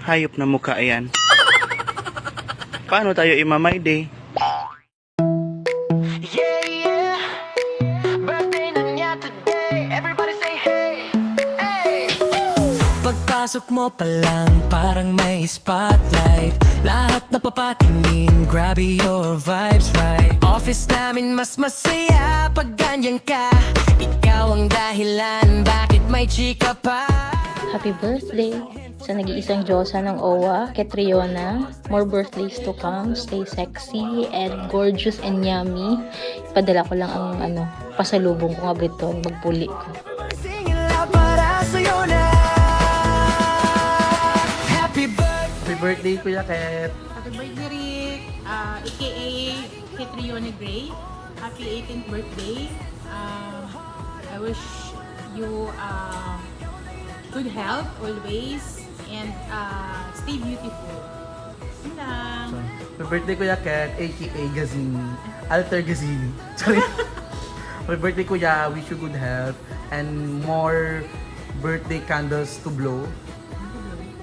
Hayop na mukha yan. Paano tayo imamay day? Yeah, yeah. Birthday na niya today. Everybody say hey, hey. Pagpasok mo pa lang, parang may spotlight. Lahat na papatingin, grab your vibes right. Office namin mas masaya pag ganyan ka. Ikaw ang dahilan, bakit may chika pa? Happy birthday sa nag-iisang Diyosa ng OWA, Catriona. More birthdays to come. Stay sexy and gorgeous and yummy. Padala ko lang ang pasalubong ko nga Briton, magpuli ko. Singing loud para sa'yo na. Happy birthday. Happy birthday, Kuya Ket. Happy birthday, Rick, aka Catriona Gray. Happy 18th birthday. I wish you good health always and stay beautiful. Yun lang. Happy birthday, Kuya Ket, aka Gazini. Alter Gazini. Sorry. Happy birthday, Kuya. Wish you good health and more birthday candles to blow.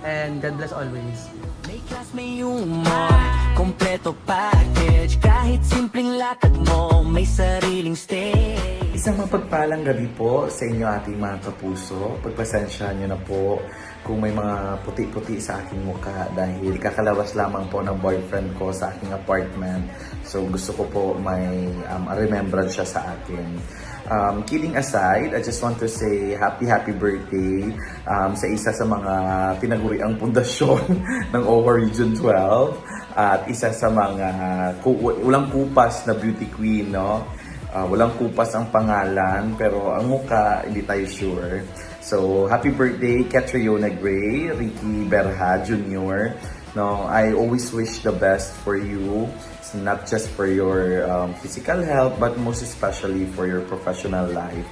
And God bless always. May class, may humor, kompleto package. Kahit simpleng lakad mo, may sariling stage. Isang mapagpalang gabi po sa inyo ating mga kapuso. Pagpasensyahan nyo na po kung may mga puti-puti sa aking mukha dahil kakalawas lamang po ng boyfriend ko sa aking apartment. So gusto ko po may remembrance siya sa akin. Kidding aside, I just want to say happy birthday sa isa sa mga pinaguriang pundasyon ng OWA Region 12 at isa sa mga walang kupas na beauty queen, no? Walang kupas ang pangalan pero ang mukha hindi tayo sure. So happy birthday Catriona Gray, Ricky Berha Jr. No, I always wish the best for you. Not just for your physical health, but most especially for your professional life.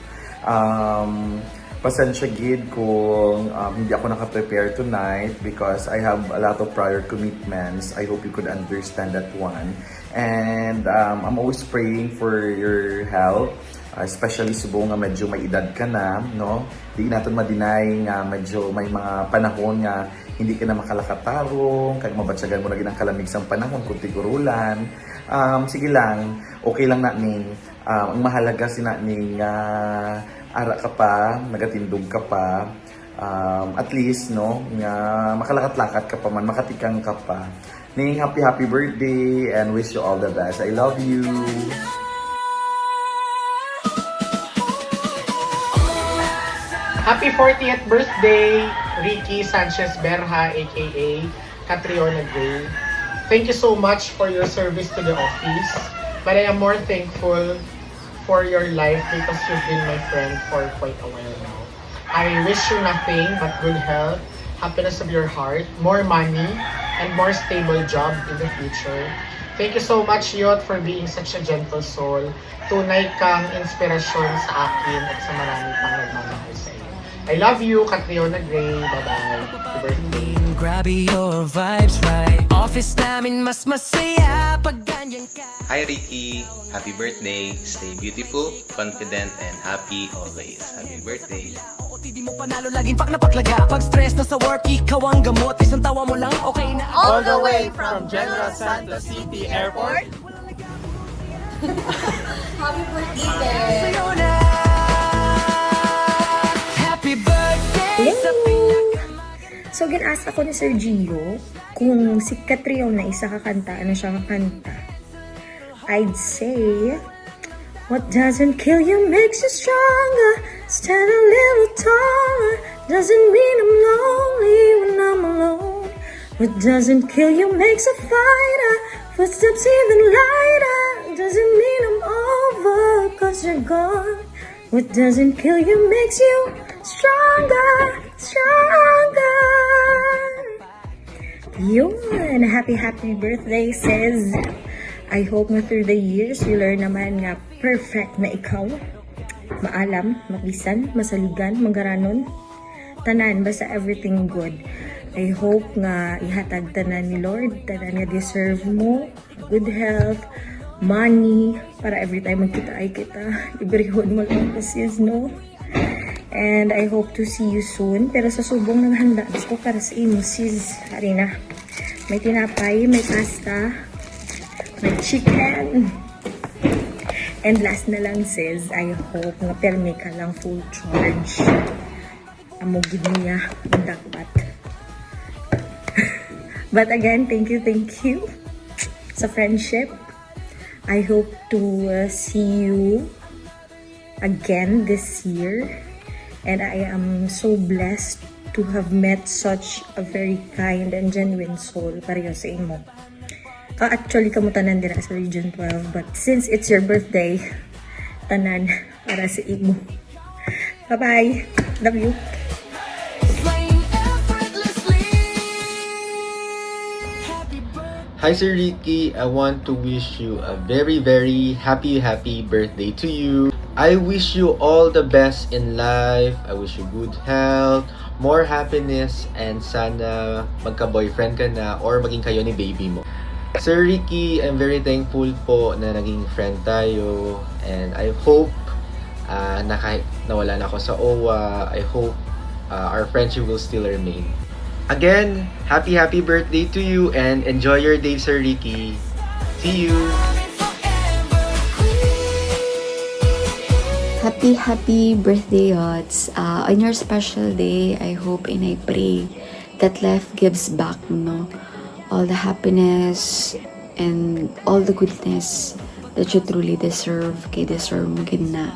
Pasensya gid kung hindi ako naka-prepare tonight because I have a lot of prior commitments. I hope you could understand that one. And I'm always praying for your health, especially subo nga medyo may edad ka na, no? Di natin ma-deny nga medyo may mga panahon nga hindi ka na makalakatarong, kaya mabatsagan mo na ginang kalamig sa panahon, kunti urulan. Sige lang, okay lang natin. Ang mahalaga si natin ara ka pa, nagatindog ka pa. At least, no, nga makalakat-lakat ka pa man, makatikang ka pa. Ning happy birthday and wish you all the best. I love you. Happy 40th birthday, Ricky Sanchez Berha, aka Catriona Gray. Thank you so much for your service to the office. But I am more thankful for your life because you've been my friend for quite a while now. I wish you nothing but good health, happiness of your heart, more money, and more stable job in the future. Thank you so much, Yot, for being such a gentle soul. Tunay kang inspirasyon sa akin at sa marami pang nagmamahal sa iyo. I love you, Catriona Gray. Bye-bye. Happy birthday. Grab your vibes right. Office namin mas masaya pag ganyan ka. Hi Ricky! Happy birthday! Stay beautiful, confident, and happy always. Happy birthday! Di mo panalo, laging pak na paklaga. Pag stress na sa work, ikaw ang gamot. Isang tawa mo lang, okay na. All the way from General Santos City Airport. Happy birthday! Sa'yo na. Happy birthday sa So, ginasa ko ni Sir Gio kung si Catriona isa kakanta, ano siya kakanta. I'd say, what doesn't kill you makes you stronger. Stand a little taller. Doesn't mean I'm lonely when I'm alone. What doesn't kill you makes a fighter. Footsteps even lighter. Doesn't mean I'm over, cause you're gone. What doesn't kill you makes you stronger, stronger. Yun, happy birthday, sis. I hope na through the years, you learn naman nga perfect na ikaw. Maalam, mabisan, masaligan, manggaranon. Tanan, basta everything good. I hope nga ihatag tanan ni Lord, tanan nga deserve mo, good health, money, para every time magkita ay kita, ibrihon mo lang sis, no? And I hope to see you soon. Pero sa subong naghanda ko para sa imo, sis. Hari na. May tinapay, may pasta, may chicken. And last na lang, sis, I hope na permi ka lang full charge. Amo gid niya ang dapat. But again, thank you sa friendship. I hope to see you again this year. And I am so blessed to have met such a very kind and genuine soul pareho sa imo. Actually, kamo tanan dira sa Region 12. But since it's your birthday, tanan para sa imo. Bye-bye. Love you. Playing effortlessly. Happy birthday. Hi Sir Ricky, I want to wish you a very very happy birthday to you. I wish you all the best in life. I wish you good health, more happiness, and sana magka-boyfriend ka na or maging kayo ni baby mo. Sir Ricky, I'm very thankful po na naging friend tayo, and I hope na kahit nawala na ako sa OWA, I hope our friendship will still remain. Again, happy birthday to you and enjoy your day, Sir Ricky. See you! Happy birthday, Yots. On your special day, I hope and I pray that life gives back, no? All the happiness and all the goodness that you truly deserve. Kay deserve mo gid na.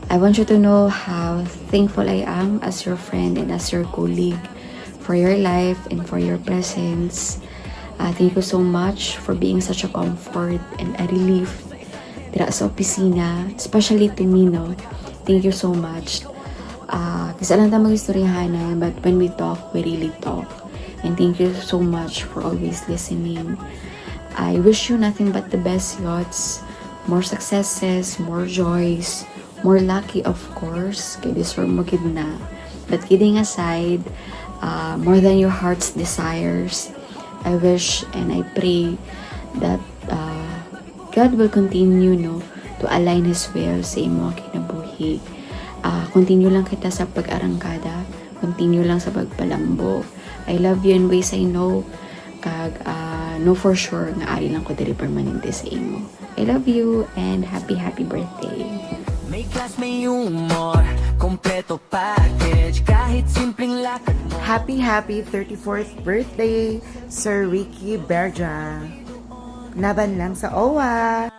I want you to know how thankful I am as your friend and as your colleague for your life and for your presence. Thank you so much for being such a comfort and a relief dira sa opisina, especially to me, no? Thank you so much. Kasi alam tayo mag-istoryahanan, but when we talk, we really talk. And thank you so much for always listening. I wish you nothing but the best, Yots. More successes, more joys, more lucky, of course. Kaya deserve mo gid na. But kidding aside, more than your heart's desires, I wish and I pray that God will continue, no, to align His will sa imo kinabuhi. Continue lang kita sa pag-arangkada. Continue lang sa pagpalambo. I love you in ways I know. Kag, know for sure nga ari lang ko dili permanente sa imo. I love you and happy birthday. May class, may humor, kompleto package, kahit simpleng lakad mo. Happy 34th birthday, Sir Ricky Berja. Laban lang sa OWA.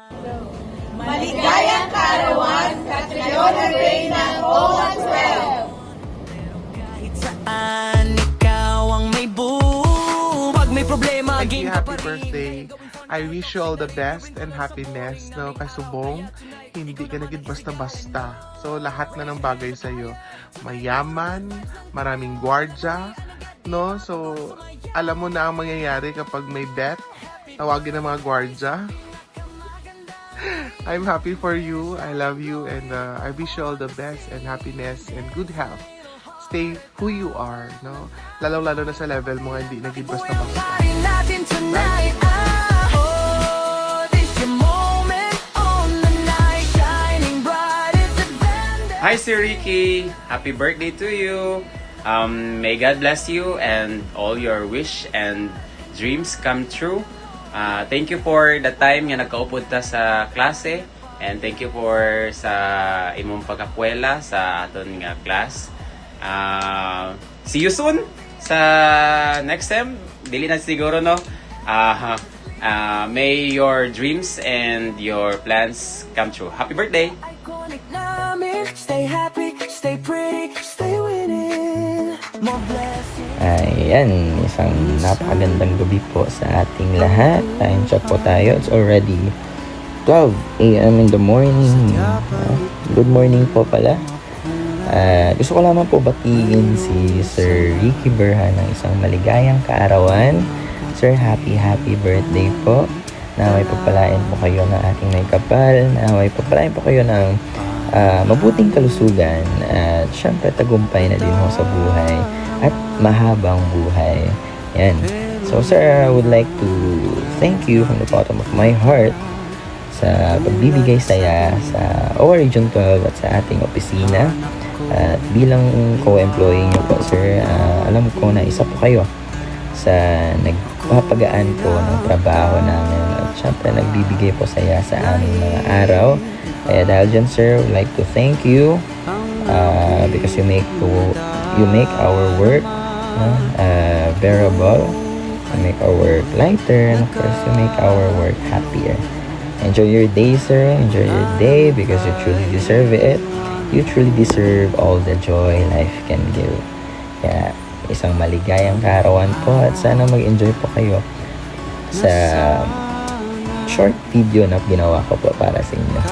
Maligayang kaarawan, Catriona Gray ng OWA 12. Kahit saan, ikaw ang may buo. Pag may problema, Thank you, game ka happy pa rin. birthday. I wish you all the best and happiness, no? Kasubong, hindi ka naging basta-basta. So, lahat na ng bagay sa'yo. Mayaman, maraming gwardya, no? So, alam mo na ang mangyayari kapag may bet. Tawagin ng mga gwardya. I'm happy for you. I love you. And I wish you all the best and happiness and good health. Stay who you are, no? Lalo-lalo na sa level mo, hindi naging basta-basta. Party natin tonight, oh, this your moment on the night, shining bright as a band. Hi Sir Ricky, happy birthday to you. May God bless you and all your wish and dreams come true. Thank you for the time nga nagkaupod ta sa klase, and thank you for sa imong pagkakwela sa aton nga class. See you soon sa next sem. Dili na siguro, no? May your dreams and your plans come true. Happy birthday! Iconic namin, stay happy, stay pretty, stay winning. More blessings. Ayan, isang napakagandang gabi po sa ating lahat. Time check po tayo. It's already 12 a.m. in the morning. Good morning po pala. Gusto ko lamang po batiin si Sir Ricky Berha ng isang maligayang kaarawan. Sir, happy birthday po. Naway pagpalain po kayo ng ating may kapal. Naway pagpalain po kayo ng mabuting kalusugan. At syempre tagumpay na din ho sa buhay. At mahabang buhay. Yan. So sir, I would like to thank you from the bottom of my heart sa pagbibigay saya sa OWA Region 12 at sa ating opisina. At bilang co-employee niyo po, sir, alam ko na isa po kayo sa nagpapagaan po ng trabaho namin. At syempre, nagbibigay po saya sa aming mga araw. Kaya dahil dyan, sir, I'd like to thank you because you make our work bearable. You make our work lighter, and of course, you make our work happier. Enjoy your day, sir. Enjoy your day because you truly deserve it. You truly deserve all the joy life can give. Kaya, isang maligayang kaarawan po at sana mag-enjoy po kayo sa short video na ginawa ko po para sa inyo.